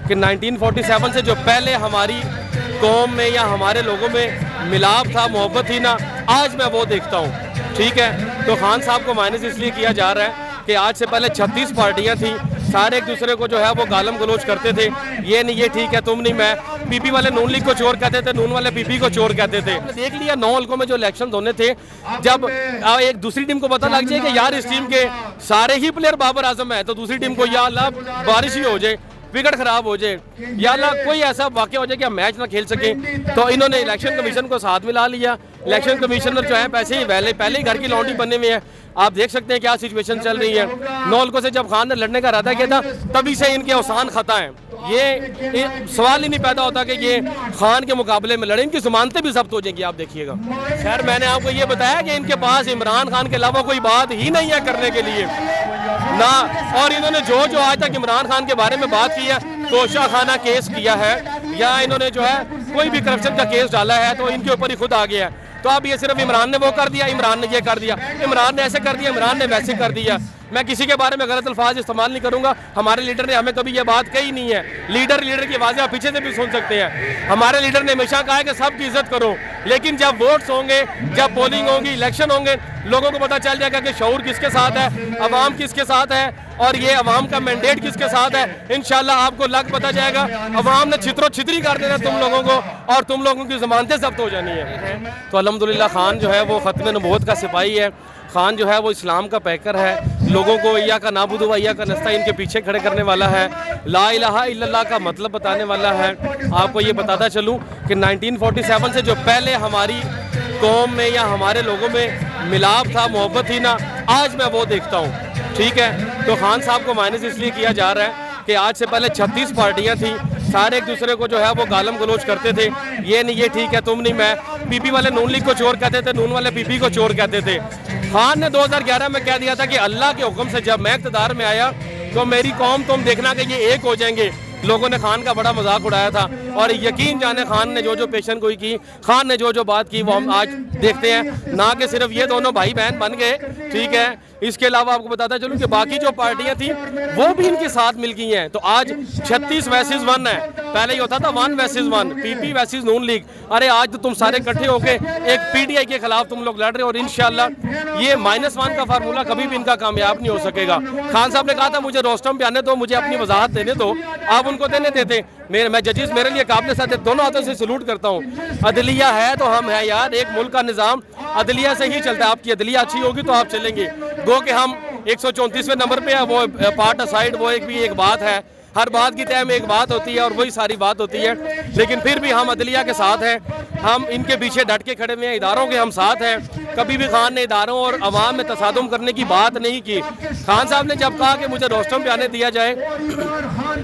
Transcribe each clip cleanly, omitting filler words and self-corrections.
कि 1947 से जो पहले हमारी कौम में या हमारे लोगों में मिलाप था, मोहब्बत थी ना, आज मैं वो देखता हूँ। ठीक है, तो खान साहब को माइनस इसलिए किया जा रहा है कि आज से पहले 36 पार्टियां थी, सारे एक दूसरे को जो है वो गालम गलोच करते थे, ये नहीं ये ठीक है, तुम नहीं मैं। पीपी वाले नून लीग को चोर कहते थे, नून वाले पीपी को चोर कहते थे। देख लिया 9 हल्कों में जो इलेक्शन होने थे, जब एक दूसरी टीम को पता लग जाए कि यार इस टीम के सारे ही प्लेयर बाबर आजम है, तो दूसरी टीम को या अल्लाह बारिश ही हो जाए, विकेट खराब हो जाए, या अल्लाह कोई ऐसा वाक़या हो जाए कि हम मैच ना खेल सकें, तो इन्होंने इलेक्शन कमीशन को साथ मिला लिया। इलेक्शन कमिश्नर जो है पैसे ही पहले ही घर की लौंडी बनने में है। आप देख सकते हैं क्या सिचुएशन चल रही है। 9 हल्कों से जब खान ने लड़ने का इरादा किया था, तभी से इनके अवसान खता है। ये सवाल ही नहीं पैदा होता कि ये खान के मुकाबले में लड़े, इनकी जमानतें भी जब्त हो जाएंगी, आप देखिएगा। खैर, मैंने आपको ये बताया कि इनके पास इमरान खान के अलावा कोई बात ही नहीं है करने के लिए ना, और इन्होंने जो आज तक इमरान खान के बारे में बात की है, तोशा खाना केस किया है या इन्होंने जो है कोई भी करप्शन का केस डाला है, तो इनके ऊपर ही खुद आ गया है। तो अब ये सिर्फ इमरान ने वो कर दिया, इमरान ने ये कर दिया, इमरान ने ऐसे कर दिया, इमरान ने वैसे कर दिया। मैं किसी के बारे में गलत अल्फाज इस्तेमाल नहीं करूंगा। हमारे लीडर ने हमें कभी ये बात कही नहीं है। लीडर की आवाज़ें आप पीछे से भी सुन सकते हैं। हमारे लीडर ने हमेशा कहा है कि सबकी इज्जत करो, लेकिन जब वोट्स होंगे, जब पोलिंग होगी, इलेक्शन होंगे, लोगों को पता चल जाएगा कि शऊर किसके साथ है, अवाम किसके साथ है, और ये अवाम का मैंडेट किसके साथ है। इंशाल्लाह आपको लग पता जाएगा। अवाम ने छितरो छितरी कर देना तुम लोगों को, और तुम लोगों की जमानतें जब्त हो जानी है। तो अल्हम्दुलिल्लाह खान जो है वो खत्म नबूवत का सिपाही है। खान जो है वो इस्लाम का पैकर है, लोगों को इया का नाबुदु व इया का नस्ता इनके पीछे खड़े करने वाला है, ला इलाहा इल्लल्लाह का मतलब बताने वाला है। आपको ये बताता चलूँ कि 1947 से जो पहले हमारी कौम में या हमारे लोगों में मिलाप था, मोहब्बत थी ना, आज मैं वो देखता हूँ। ठीक है, तो खान साहब को माइनस इसलिए किया जा रहा है कि आज से पहले 36 पार्टियां थी, सारे एक दूसरे को जो है वो गालम गलोच करते थे, ये नहीं ये ठीक है, तुम नहीं मैं। पीपी वाले नून लीग को चोर कहते थे, नून वाले पीपी को चोर कहते थे। खान ने 2011 में कह दिया था कि अल्लाह के हुक्म से जब मैं इक़्तिदार में आया तो मेरी कौम तुम देखना कि ये एक हो जाएंगे। लोगों ने खान का बड़ा मजाक उड़ाया था, और यकीन जाने खान ने जो पेशन गोई की, खान ने जो बात की, वो हम आज देखते हैं। ना कि सिर्फ ये दोनों भाई बहन बन गए, ठीक है, इसके अलावा आपको बताता चलूं कि बाकी जो पार्टियां थी वो भी इनके साथ मिल गई हैं। तो आज 36 वर्सेस 1 है, पहले ही होता था 1 वर्सेस 1, पीपी वर्सेस नून लीग। अरे आज तो तुम सारे इकट्ठे होके एक पीटीआई के खिलाफ तुम लोग लड़ रहे हो, और इंशाल्लाह ये -1 का फार्मूला कभी भी इनका कामयाब नहीं हो सकेगा। खान साहब ने कहा था मुझे रोस्टम पे आने दो, मुझे अपनी वजाहत देने दो, आप उनको देने देते। मैं जजेस मेरे लिए काबिल साथ दोनों हाथों से सलूट करता हूँ। अदलिया है तो हम है यार, एक मुल्क का निज़ाम अदलिया से ही चलता है। आपकी अदलिया अच्छी होगी तो आप चलेंगे। गो कि हम 134वें नंबर पे है, वो पार्ट असाइड, वो एक बात है। हर बात की तय में एक बात होती है और वही सारी बात होती है, लेकिन फिर भी हम अदलिया के साथ हैं, हम इनके पीछे डट के खड़े हुए हैं, इदारों के हम साथ हैं। कभी भी खान ने इदारों और अवाम में तसादुम करने की बात नहीं की। खान साहब ने जब कहा कि मुझे रोस्टम पे आने दिया जाए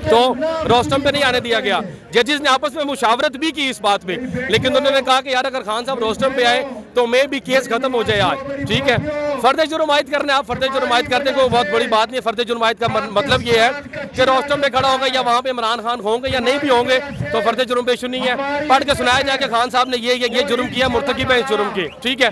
तो रोस्टम पे नहीं आने दिया गया। जजेस ने आपस में मुशावरत भी की इस बात पे, लेकिन उन्होंने कहा कि यार अगर खान साहब रोस्टम पे आए तो मैं भी केस खत्म हो जाए आज। ठीक है, फर्द जुर्म आयद करने, आप फर्द जुर्म आयद करते कोई बहुत बड़ी बात नहीं है। फर्द जुर्म आयद का मतलब ये है कि रोस्टम में खड़ा होगा या वहाँ पे इमरान खान होंगे या नहीं भी होंगे तो फर्द जुर्म पेश नहीं है। पढ़ के सुनाया जाए कि खान साहब ने ये जुर्म किया, मुर्तकिब है इस जुर्म के। ठीक है,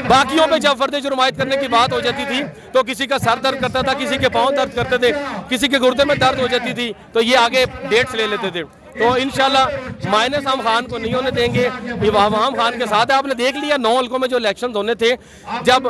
बाकियों पे जब फर्द जुर्म आयद करने की बात हो जाती थी तो किसी का सर दर्द करता था, किसी के पाँव दर्द करते थे, किसी के गुर्दे में दर्द हो जाती थी, तो ये आगे डेट्स ले लेते थे। तो इंशाल्लाह माइनस हम खान को नहीं होने देंगे, इमाम खान के साथ है। आपने देख लिया 9 हल्कों में जो इलेक्शन होने थे, जब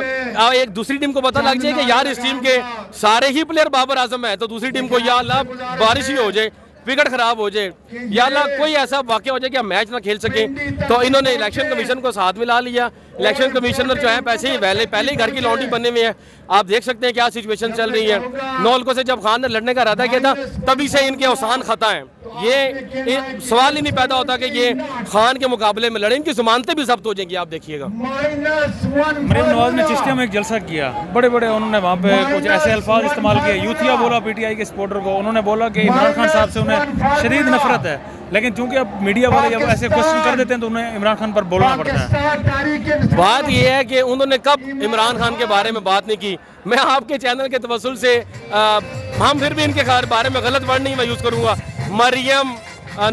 एक दूसरी टीम को पता लग जाए कि यार इस टीम के सारे ही प्लेयर बाबर आजम है, तो दूसरी टीम को या अल्लाह बारिश ही हो जाए, विकेट खराब हो जाए, या अल्लाह कोई ऐसा वाक़या हो जाए कि हम मैच ना खेल सकें, तो इन्होंने इलेक्शन कमीशन को साथ मिला लिया। इलेक्शन कमिश्नर जो है पैसे ही पहले ही घर की लौंडी बनने में है। आप देख सकते हैं क्या सिचुएशन चल रही है। 9 हल्कों से जब खान ने लड़ने का इरादा किया था, तभी से इनके अवसान खता है। ये सवाल ही नहीं पैदा होता कि ये खान के मुकाबले में लड़े, इनकी जमानतें भी जब्त हो जाएंगी, आप देखिएगा। मरीम नवाज ने चिश्तिया में एक जलसा किया, बड़े उन्होंने वहाँ पे कुछ ऐसे अल्फाज इस्तेमाल किए, यूथिया बोला पीटीआई के सपोर्टर को, उन्होंने बोला कि इमरान खान साहब से उन्हें शदीद नफरत है, लेकिन चूंकि अब मीडिया वाले जब ऐसे क्वेश्चन कर देते हैं तो उन्हें इमरान खान पर बोलना पड़ता है। बात यह है कि उन्होंने कब इमरान खान के बारे में बात नहीं की। मैं आपके चैनल के तवस्सुल से हम फिर भी इनके बारे में गलत वर्ड नहीं मैं यूज़ करूँगा। मरियम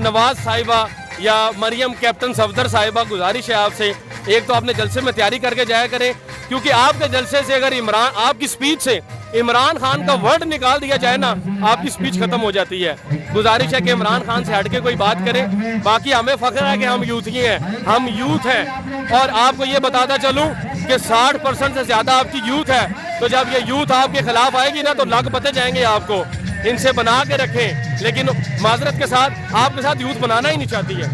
नवाज साहिबा या मरियम कैप्टन सफदर साहिबा, गुजारिश है आपसे, एक तो आपने जलसे में तैयारी करके जाया करें, क्योंकि आपके जलसे से अगर इमरान, आपकी स्पीच से इमरान खान का वर्ड निकाल दिया जाए ना, आपकी स्पीच खत्म हो जाती है। गुजारिश है कि इमरान खान से हट के कोई बात करे। बाकी हमें फख्र है कि हम यूथ ही हैं, हम यूथ हैं। और आपको ये बताता चलूँ कि 60% से ज़्यादा आपकी यूथ है। तो जब ये यूथ आपके खिलाफ आएगी ना, तो लग पते जाएंगे आपको। इनसे बना के रखें, लेकिन माजरत के साथ आपके साथ यूथ बनाना ही नहीं चाहती है।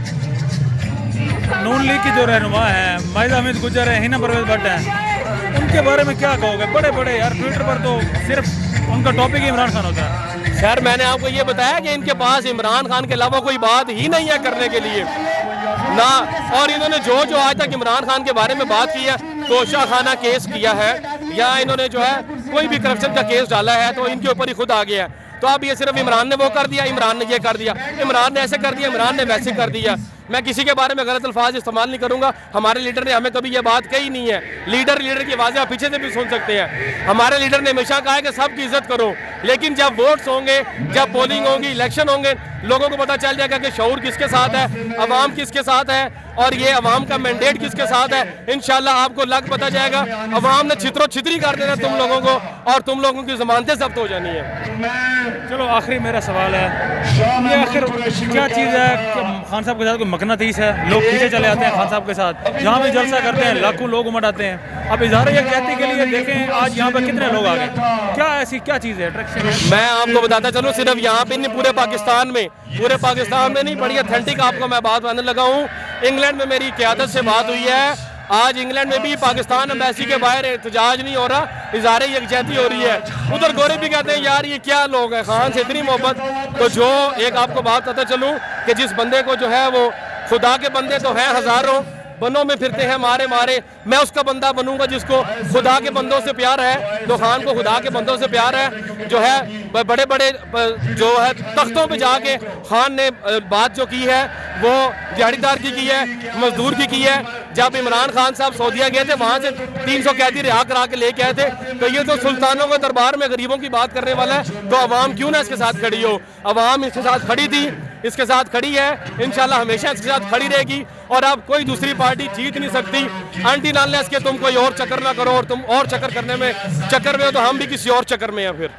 नून लीग की जो रहनुमा है माहिदा हमीद गुजर है, हिना परवेज भट्ट है, उनके बारे में क्या कहोगे? बड़े बड़े यार ट्विटर पर तो सिर्फ उनका टॉपिक ही इमरान खान होता है। सर मैंने आपको ये बताया कि इनके पास इमरान खान के अलावा कोई बात ही नहीं है करने के लिए ना। और इन्होंने जो आज तक इमरान खान के बारे में बात की है, तोशा खाना केस किया है या इन्होंने जो है कोई भी करप्शन का केस डाला है, तो इनके ऊपर ही खुद आ गया है। तो अब ये सिर्फ इमरान ने वो कर दिया, इमरान ने ये कर दिया, इमरान ने ऐसे कर दिया, इमरान ने वैसे कर दिया। मैं किसी के बारे में गलत अल्फाज इस्तेमाल नहीं करूंगा। हमारे लीडर ने हमें कभी ये बात कही नहीं है। लीडर की आवाज़ें आप पीछे से भी सुन सकते हैं। हमारे लीडर ने हमेशा कहा है कि सबकी इज्जत करो, लेकिन जब वोट्स होंगे, जब पोलिंग होगी, इलेक्शन होंगे, लोगों को पता चल जाएगा कि शऊर किसके साथ है, अवाम किसके साथ है और ये अवाम का मैंडेट किसके साथ है। इंशाल्लाह आपको लग पता जाएगा। अवाम ने छितरो छितरी कर देना तुम लोगों को और तुम लोगों की जमानतें जब्त हो जानी है। चलो आखिरी मेरा सवाल है, ये आखिर क्या चीज़ है कि खान साहब के साथ कोई मकनातीस है? लोग खींचे चले आते हैं खान साहब के साथ, जहाँ भी जलसा करते हैं लाखों लोग उमड़ आते हैं। अब इजहार यकजहती के लिए देखें आज यहाँ पर कितने लोग आ गए, क्या ऐसी क्या चीज़ है अट्रैक्शन? मैं आपको बताता चलूँ, सिर्फ यहाँ पे नहीं, पूरे पाकिस्तान में नहीं, बड़ी ऑथेंटिक आपको मैं बात बताने लगा हूँ। इंग्लैंड में मेरी क़यादत से बात हुई है। आज इंग्लैंड में भी पाकिस्तान एम्बेसी के बाहर एहतजाज नहीं हो रहा, इज़हार यकजहती हो रही है। उधर गोरे भी कहते हैं यार ये क्या लोग हैं, खान से इतनी मोहब्बत। तो जो एक आपको बात बताता चलूँ कि जिस बंदे को जो है वो खुदा के बंदे तो हैं हज़ारों, बनों में फिरते हैं मारे मारे, मैं उसका बंदा बनूंगा जिसको खुदा के बंदों से प्यार है। तो खान को खुदा के बंदों से प्यार है। जो है बड़े बड़े जो है तख्तों पे जाके खान ने बात जो की है वो दिहाड़ीदार की है, मजदूर की है। जब इमरान खान साहब सऊदीया गए थे, वहाँ से 300 कैदी रिहा करा के लेके आए थे। तो ये तो सुल्तानों के दरबार में गरीबों की बात करने वाला है। तो अवाम क्यों ना इसके साथ खड़ी हो? अवाम इसके साथ खड़ी थी, इसके साथ खड़ी है, इंशाल्लाह हमेशा इसके साथ खड़ी रहेगी। और अब कोई दूसरी पार्टी जीत नहीं सकती अनटिल अनलेस के तुम कोई और चक्कर ना करो, और तुम और चक्कर करने में चक्कर में हो तो हम भी किसी और चक्कर में हैं फिर।